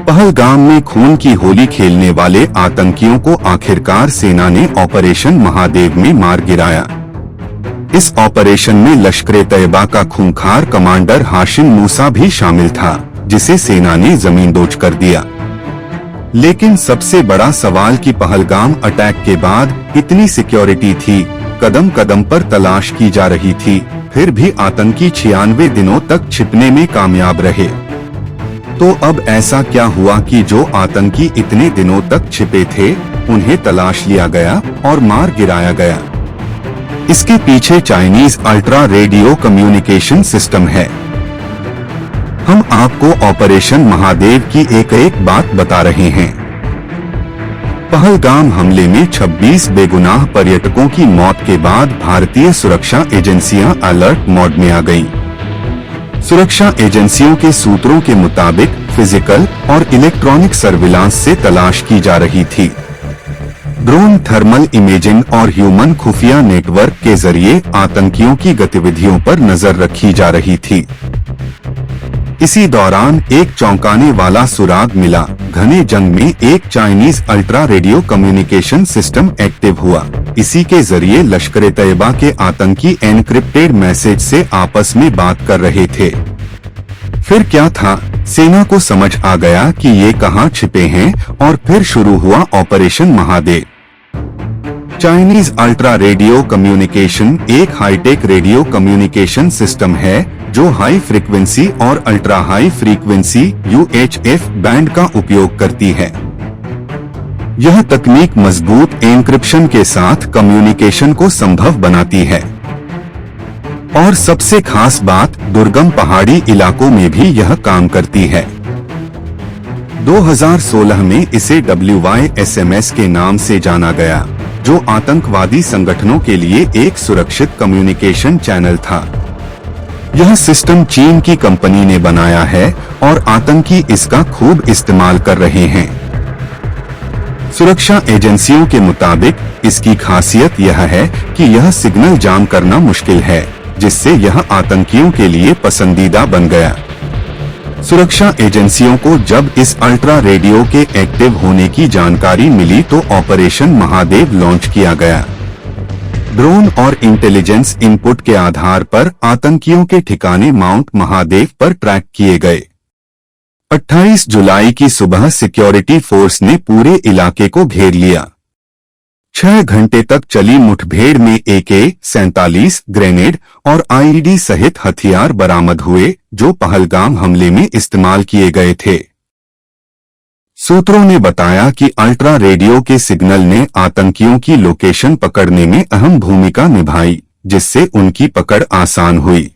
पहलगाम में खून की होली खेलने वाले आतंकियों को आखिरकार सेना ने ऑपरेशन महादेव में मार गिराया। इस ऑपरेशन में लश्कर-ए-तैयबा का खूंखार कमांडर हाशिम मूसा भी शामिल था, जिसे सेना ने जमींदोज कर दिया। लेकिन सबसे बड़ा सवाल कि पहलगाम अटैक के बाद इतनी सिक्योरिटी थी, कदम कदम पर तलाश की जा रही थी, फिर भी आतंकी 96 दिनों तक छिपने में कामयाब रहे। तो अब ऐसा क्या हुआ कि जो आतंकी इतने दिनों तक छिपे थे, उन्हें तलाश लिया गया और मार गिराया गया? इसके पीछे Chinese ultra radio communication system है। हम आपको ऑपरेशन महादेव की एक एक बात बता रहे हैं। पहलगाम हमले में 26 बेगुनाह पर्यटकों की मौत के बाद भारतीय सुरक्षा एजेंसियां अलर्ट मोड में आ गईं। सुरक्षा एजेंसियों के सूत्रों के मुताबिक फिजिकल और इलेक्ट्रॉनिक सर्विलांस से तलाश की जा रही थी। ड्रोन, थर्मल इमेजिंग और ह्यूमन खुफिया नेटवर्क के जरिए आतंकियों की गतिविधियों पर नजर रखी जा रही थी। इसी दौरान एक चौंकाने वाला सुराग मिला। घने जंग में एक Chinese ultra radio communication system active हुआ। इसी के जरिए लश्कर-ए-तैयबा के आतंकी एनक्रिप्टेड मैसेज से आपस में बात कर रहे थे। फिर क्या था? सेना को समझ आ गया कि ये कहां छिपे हैं और फिर शुरू हुआ operation Mahadev. Chinese ultra radio communication एक हाईटेक रेडियो कम्युनिकेशन सिस्टम है जो हाई फ्रीक्वेंसी और ultra high frequency UHF band का उपयोग करती है। यह तकनीक मजबूत एन्क्रिप्शन के साथ कम्युनिकेशन को संभव बनाती है। और सबसे खास बात, दुर्गम पहाड़ी इलाकों में भी यह काम करती है। 2016 में इसे WYSMS के नाम से जाना गया, जो आतंकवादी संगठनों के लिए एक सुरक्षित कम्युनिकेशन चैनल था। यह सिस्टम चीन की कंपनी ने बनाया है और आतंकी इसका खूब इस्तेमाल कर रहे हैं। सुरक्षा एजेंसियों के मुताबिक इसकी खासियत यह है कि यह सिग्नल जाम करना मुश्किल है, जिससे यह आतंकियों के लिए पसंदीदा बन गया। सुरक्षा एजेंसियों को जब इस अल्ट्रा रेडियो के एक्टिव होने की जानकारी मिली तो ऑपरेशन महादेव लॉन्च किया गया। ड्रोन और इंटेलिजेंस इनपुट के आधार पर आतंकियों के ठिकाने माउंट महादेव पर ट्रैक किए गए। 28 जुलाई की सुबह सिक्योरिटी फोर्स ने पूरे इलाके को घेर लिया। 6 घंटे तक चली मुठभेड़ में AK-47 ग्रेनेड और IED सहित हथियार बरामद हुए, जो पहलगाम हमले में इस्तेमाल किए गए थे। सूत्रों ने बताया कि अल्ट्रा रेडियो के सिग्नल ने आतंकियों की लोकेशन पकड़ने में अहम भूमिका निभाई, जिससे उनकी पकड़ आसान हुई।